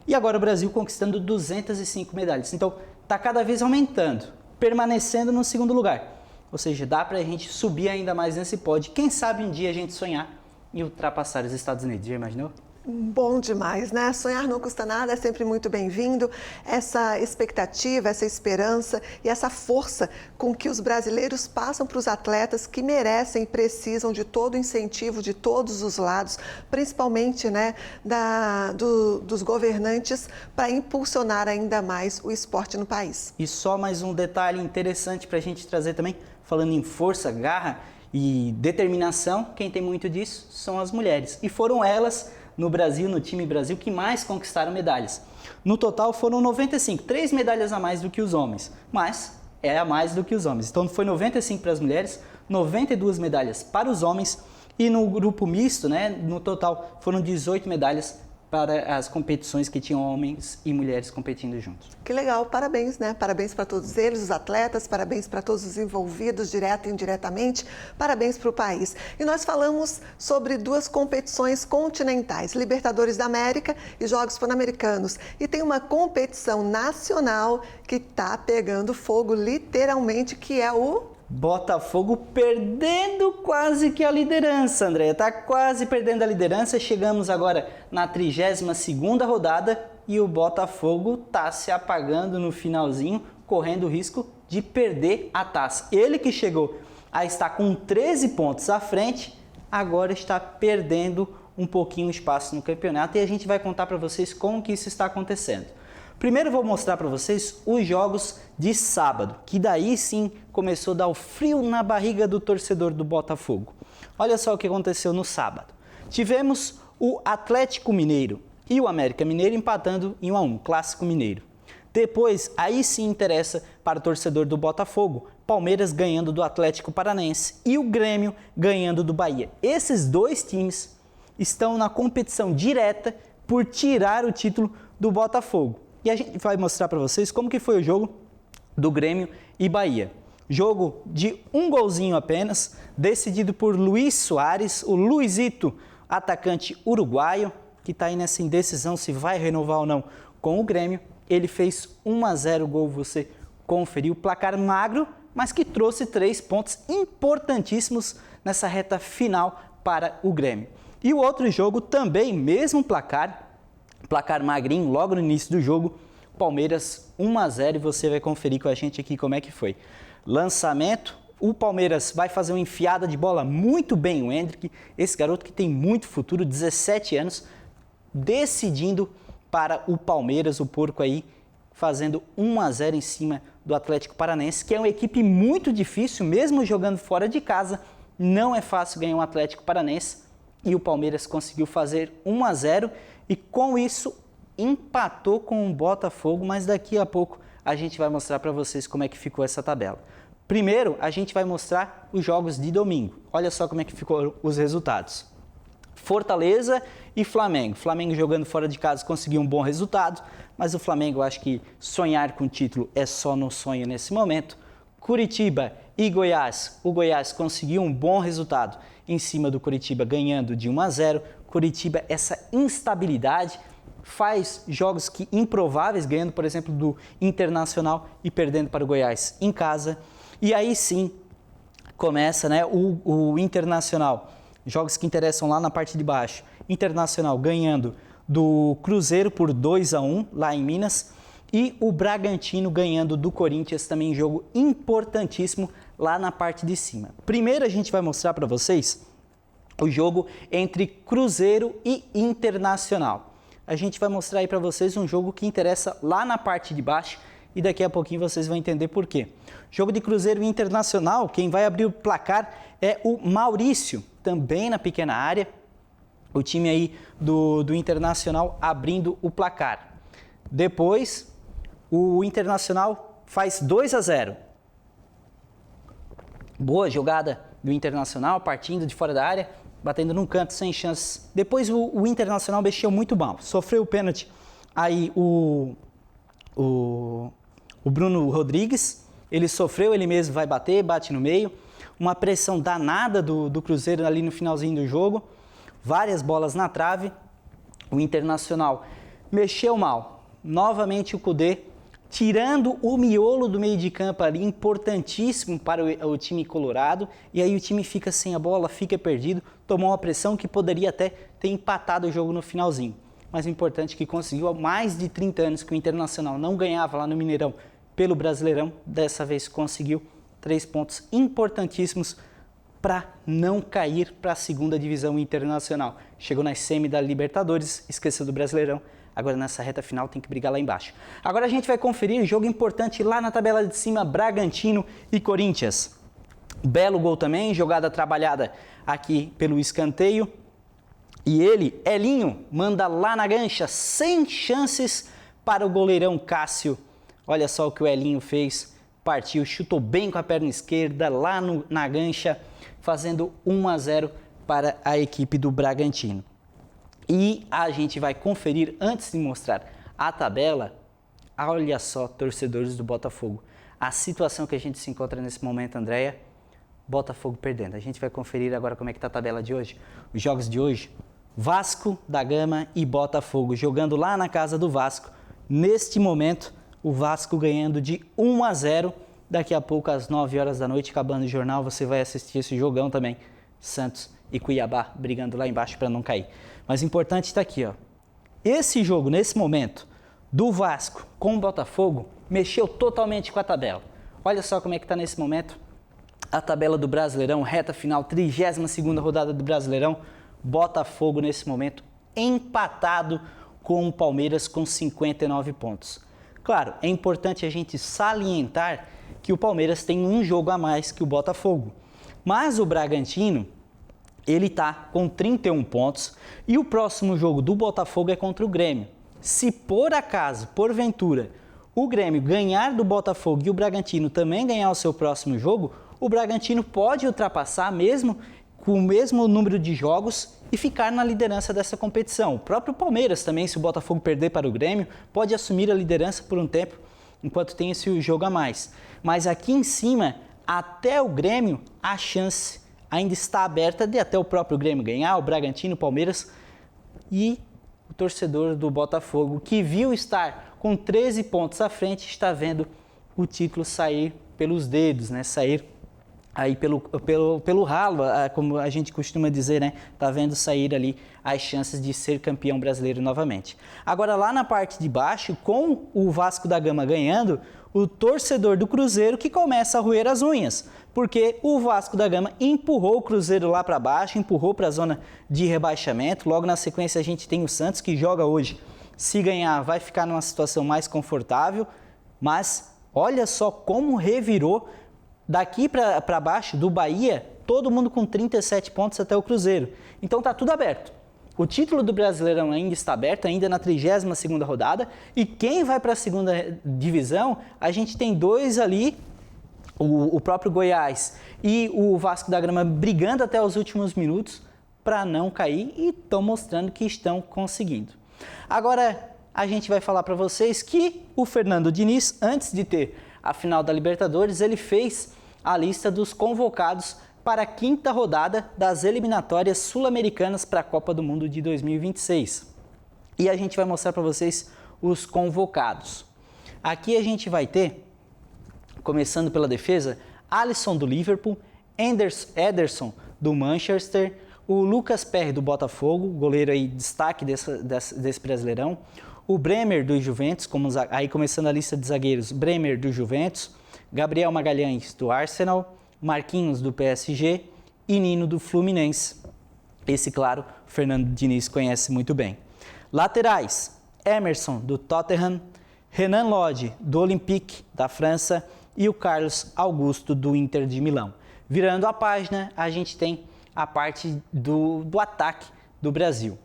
E agora o Brasil conquistando 205 medalhas. Então, está cada vez aumentando, permanecendo no segundo lugar. Ou seja, dá para a gente subir ainda mais nesse pódio. Quem sabe um dia a gente sonhar em ultrapassar os Estados Unidos. Já imaginou? Bom demais, né? Sonhar não custa nada, é sempre muito bem-vindo. Essa expectativa, essa esperança e essa força com que os brasileiros passam para os atletas que merecem e precisam de todo o incentivo de todos os lados, principalmente, né, dos governantes, para impulsionar ainda mais o esporte no país. E só mais um detalhe interessante para a gente trazer também, falando em força, garra e determinação, quem tem muito disso são as mulheres. E foram elas, no Brasil, no time Brasil, que mais conquistaram medalhas. No total foram 95, 3 medalhas a mais do que os homens, mas é a mais do que os homens. Então foi 95 para as mulheres, 92 medalhas para os homens e no grupo misto, né, no total foram 18 medalhas para as competições que tinham homens e mulheres competindo juntos. Que legal, parabéns, né? Parabéns para todos eles, os atletas, parabéns para todos os envolvidos, direto e indiretamente, parabéns para o país. E nós falamos sobre 2 competições continentais, Libertadores da América e Jogos Pan-Americanos. E tem uma competição nacional que está pegando fogo literalmente, que é o Botafogo perdendo quase que a liderança, André. Está quase perdendo a liderança. Chegamos agora na 32ª rodada e o Botafogo está se apagando no finalzinho, correndo o risco de perder a taça. Ele que chegou a estar com 13 pontos à frente, agora está perdendo um pouquinho espaço no campeonato e a gente vai contar para vocês como que isso está acontecendo. Primeiro vou mostrar para vocês os jogos de sábado, que daí sim começou a dar o frio na barriga do torcedor do Botafogo. Olha só o que aconteceu no sábado. Tivemos o Atlético Mineiro e o América Mineiro empatando em 1-1, Clássico Mineiro. Depois, aí sim interessa para o torcedor do Botafogo, Palmeiras ganhando do Atlético Paranaense e o Grêmio ganhando do Bahia. Esses 2 times estão na competição direta por tirar o título do Botafogo. E a gente vai mostrar para vocês como que foi o jogo do Grêmio e Bahia. Jogo de um golzinho apenas, decidido por Luiz Soares, o Luizito, atacante uruguaio, que está aí nessa indecisão se vai renovar ou não com o Grêmio. Ele fez 1-0 gol, você conferiu, placar magro, mas que trouxe 3 pontos importantíssimos nessa reta final para o Grêmio. E o outro jogo também, mesmo placar magrinho, logo no início do jogo, Palmeiras 1-0, e você vai conferir com a gente aqui como é que foi. Lançamento, o Palmeiras vai fazer uma enfiada de bola muito bem, o Endrick, esse garoto que tem muito futuro, 17 anos, decidindo para o Palmeiras, o porco aí, fazendo 1-0 em cima do Atlético Paranaense, que é uma equipe muito difícil, mesmo jogando fora de casa, não é fácil ganhar um Atlético Paranaense, e o Palmeiras conseguiu fazer 1-0 e com isso empatou com o Botafogo, mas daqui a pouco a gente vai mostrar para vocês como é que ficou essa tabela. Primeiro, a gente vai mostrar os jogos de domingo. Olha só como é que ficou os resultados. Fortaleza e Flamengo. Flamengo jogando fora de casa conseguiu um bom resultado, mas o Flamengo, eu acho que sonhar com o título é só no sonho nesse momento. Curitiba e Goiás. O Goiás conseguiu um bom resultado em cima do Curitiba, ganhando de 1-0. Curitiba, essa instabilidade, faz jogos que improváveis, ganhando, por exemplo, do Internacional e perdendo para o Goiás em casa. E aí sim, começa, né, o Internacional, jogos que interessam lá na parte de baixo. Internacional ganhando do Cruzeiro por 2-1 lá em Minas. E o Bragantino ganhando do Corinthians, também jogo importantíssimo lá na parte de cima. Primeiro a gente vai mostrar para vocês o jogo entre Cruzeiro e Internacional. A gente vai mostrar aí para vocês um jogo que interessa lá na parte de baixo e daqui a pouquinho vocês vão entender por quê. Jogo de Cruzeiro e Internacional, quem vai abrir o placar é o Maurício, também na pequena área. O time aí do Internacional abrindo o placar. Depois, o Internacional faz 2-0. Boa jogada do Internacional, partindo de fora da área, batendo num canto sem chances. Depois o Internacional mexeu muito mal, sofreu o pênalti. Aí o Bruno Rodrigues, ele sofreu, ele mesmo vai bater, bate no meio. Uma pressão danada do Cruzeiro ali no finalzinho do jogo. Várias bolas na trave. O Internacional mexeu mal. Novamente o Kudê, tirando o miolo do meio de campo ali, importantíssimo para o time colorado. E aí o time fica sem a bola, fica perdido. Tomou uma pressão que poderia até ter empatado o jogo no finalzinho. Mas o importante é que conseguiu há mais de 30 anos que o Internacional não ganhava lá no Mineirão pelo Brasileirão. Dessa vez conseguiu 3 pontos importantíssimos para não cair para a segunda divisão internacional. Chegou na semi da Libertadores, esqueceu do Brasileirão. Agora nessa reta final tem que brigar lá embaixo. Agora a gente vai conferir um jogo importante lá na tabela de cima, Bragantino e Corinthians. Belo gol também, jogada trabalhada aqui pelo escanteio. E ele, Elinho, manda lá na gancha, sem chances para o goleirão Cássio. Olha só o que o Elinho fez, partiu, chutou bem com a perna esquerda lá na gancha, fazendo 1-0 para a equipe do Bragantino. E a gente vai conferir, antes de mostrar a tabela, olha só, torcedores do Botafogo, a situação que a gente se encontra nesse momento, Andréia, Botafogo perdendo. A gente vai conferir agora como é que está a tabela de hoje. Os jogos de hoje, Vasco da Gama e Botafogo, jogando lá na casa do Vasco. Neste momento, o Vasco ganhando de 1-0. Daqui a pouco, às 9 horas da noite, acabando o jornal, você vai assistir esse jogão também. Santos e Cuiabá brigando lá embaixo para não cair. Mas o importante está aqui, ó. Esse jogo, nesse momento, do Vasco com o Botafogo, mexeu totalmente com a tabela. Olha só como é que está nesse momento a tabela do Brasileirão, reta final, 32ª rodada do Brasileirão. Botafogo, nesse momento, empatado com o Palmeiras com 59 pontos. Claro, é importante a gente salientar que o Palmeiras tem um jogo a mais que o Botafogo. Mas o Bragantino, ele está com 31 pontos e o próximo jogo do Botafogo é contra o Grêmio. Se por acaso, porventura, o Grêmio ganhar do Botafogo e o Bragantino também ganhar o seu próximo jogo, o Bragantino pode ultrapassar mesmo com o mesmo número de jogos e ficar na liderança dessa competição. O próprio Palmeiras também, se o Botafogo perder para o Grêmio, pode assumir a liderança por um tempo, enquanto tem esse jogo a mais. Mas aqui em cima, até o Grêmio, a chance ainda está aberta de até o próprio Grêmio ganhar, o Bragantino, o Palmeiras e o torcedor do Botafogo, que viu estar com 13 pontos à frente, está vendo o título sair pelos dedos, né? Sair aí pelo ralo, como a gente costuma dizer, né? Tá vendo sair ali as chances de ser campeão brasileiro novamente. Agora, lá na parte de baixo, com o Vasco da Gama ganhando, o torcedor do Cruzeiro que começa a roer as unhas, porque o Vasco da Gama empurrou o Cruzeiro lá para baixo, empurrou para a zona de rebaixamento. Logo na sequência a gente tem o Santos, que joga hoje. Se ganhar, vai ficar numa situação mais confortável, mas olha só como revirou. Daqui para baixo, do Bahia, todo mundo com 37 pontos até o Cruzeiro. Então tá tudo aberto. O título do Brasileirão ainda está aberto, ainda na 32ª rodada. E quem vai para a segunda divisão, a gente tem dois ali, o próprio Goiás e o Vasco da Gama brigando até os últimos minutos para não cair e estão mostrando que estão conseguindo. Agora, a gente vai falar para vocês que o Fernando Diniz, antes de ter a final da Libertadores, ele fez a lista dos convocados para a 5ª rodada das eliminatórias sul-americanas para a Copa do Mundo de 2026. E a gente vai mostrar para vocês os convocados. Aqui a gente vai ter, começando pela defesa, Alisson do Liverpool, Ederson do Manchester, o Lucas Perry do Botafogo, goleiro aí destaque desse Brasileirão, o Bremer do Juventus, aí começando a lista de zagueiros, Bremer do Juventus, Gabriel Magalhães do Arsenal, Marquinhos do PSG e Nino do Fluminense. Esse, claro, o Fernando Diniz conhece muito bem. Laterais, Emerson do Tottenham, Renan Lodge do Olympique da França e o Carlos Augusto do Inter de Milão. Virando a página, a gente tem a parte do ataque do Brasil.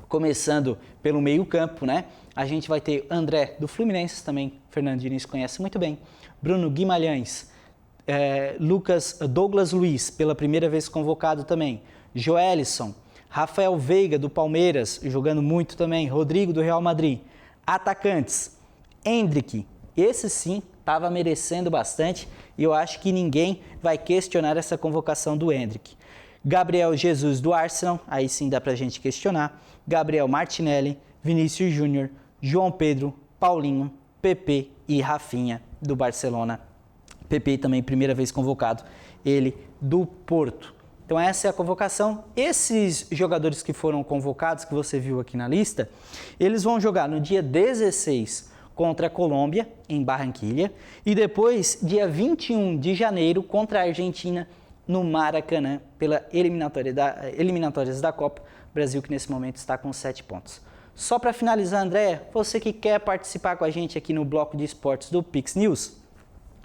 Começando pelo meio-campo, né? A gente vai ter André do Fluminense, também Fernando Diniz conhece muito bem. Bruno Guimarães, Douglas Luiz, pela primeira vez convocado também. Joelisson, Rafael Veiga do Palmeiras, jogando muito também. Rodrigo do Real Madrid. Atacantes, Endrick, esse sim estava merecendo bastante e eu acho que ninguém vai questionar essa convocação do Endrick. Gabriel Jesus do Arsenal, aí sim dá pra gente questionar. Gabriel Martinelli, Vinícius Júnior, João Pedro, Paulinho, Pepe e Rafinha do Barcelona. Pepe também primeira vez convocado, ele do Porto. Então essa é a convocação. Esses jogadores que foram convocados, que você viu aqui na lista, eles vão jogar no dia 16 contra a Colômbia, em Barranquilha, e depois, dia 21 de janeiro, contra a Argentina, no Maracanã, pela eliminatórias da Copa. Brasil que nesse momento está com 7 pontos. Só para finalizar, André, você que quer participar com a gente aqui no bloco de esportes do Pix News,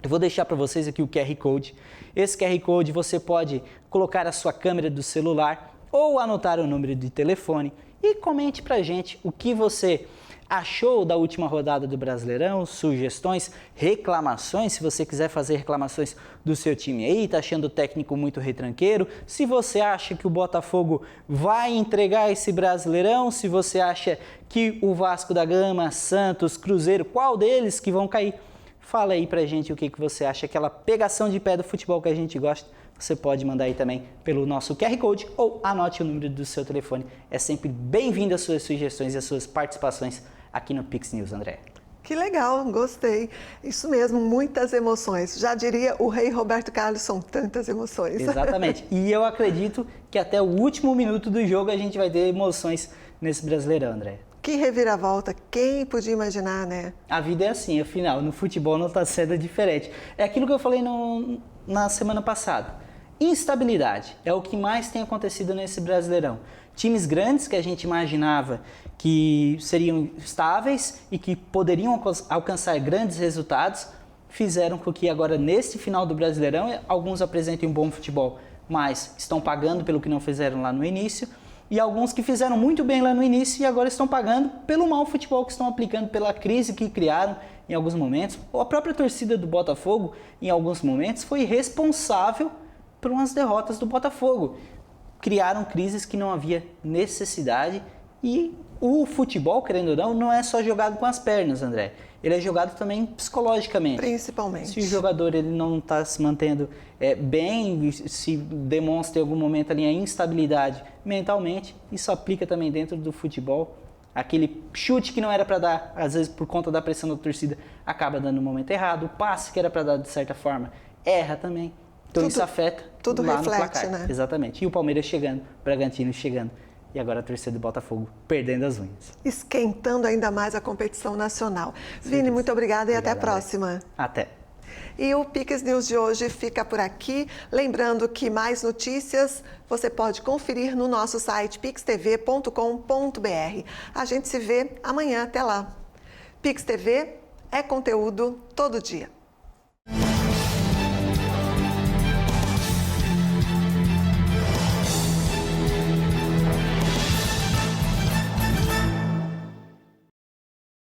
eu vou deixar para vocês aqui o QR Code. Esse QR Code você pode colocar a sua câmera do celular ou anotar o número de telefone e comente para a gente o que você achou da última rodada do Brasileirão, sugestões, reclamações, se você quiser fazer reclamações do seu time aí, tá achando o técnico muito retranqueiro, se você acha que o Botafogo vai entregar esse Brasileirão, se você acha que o Vasco da Gama, Santos, Cruzeiro, qual deles que vão cair, fala aí pra gente o que você acha, aquela pegação de pé do futebol que a gente gosta, você pode mandar aí também pelo nosso QR Code ou anote o número do seu telefone, é sempre bem-vindo as suas sugestões e as suas participações aqui no Pix News, André. Que legal, gostei. Isso mesmo, muitas emoções. Já diria o rei Roberto Carlos, são tantas emoções. Exatamente. E eu acredito que até o último minuto do jogo a gente vai ter emoções nesse Brasileirão, André. Que reviravolta, quem podia imaginar, né? A vida é assim, afinal, no futebol não está sendo diferente. É aquilo que eu falei na semana passada. Instabilidade é o que mais tem acontecido nesse Brasileirão. Times grandes que a gente imaginava que seriam estáveis e que poderiam alcançar grandes resultados, fizeram com que agora, nesse final do Brasileirão, alguns apresentem um bom futebol, mas estão pagando pelo que não fizeram lá no início, e alguns que fizeram muito bem lá no início e agora estão pagando pelo mau futebol que estão aplicando, pela crise que criaram em alguns momentos. Ou a própria torcida do Botafogo, em alguns momentos, foi responsável por umas derrotas do Botafogo. criaram crises que não havia necessidade. E o futebol, querendo ou não, não é só jogado com as pernas, André. Ele é jogado também psicologicamente. Principalmente. Se o jogador ele não está se mantendo bem, se demonstra em algum momento ali a instabilidade mentalmente, isso aplica também dentro do futebol. Aquele chute que não era para dar, às vezes por conta da pressão da torcida, acaba dando no momento errado. O passe que era para dar de certa forma, erra também. Então isso afeta tudo lá reflete, no placar. né? Exatamente. E o Palmeiras chegando, Bragantino chegando. E agora a torcida do Botafogo perdendo as unhas. Esquentando ainda mais a competição nacional. Vini, muito obrigada e até a próxima. Até. E o Pix News de hoje fica por aqui. Lembrando que mais notícias você pode conferir no nosso site pixtv.com.br. A gente se vê amanhã. Até lá. Pix TV é conteúdo todo dia.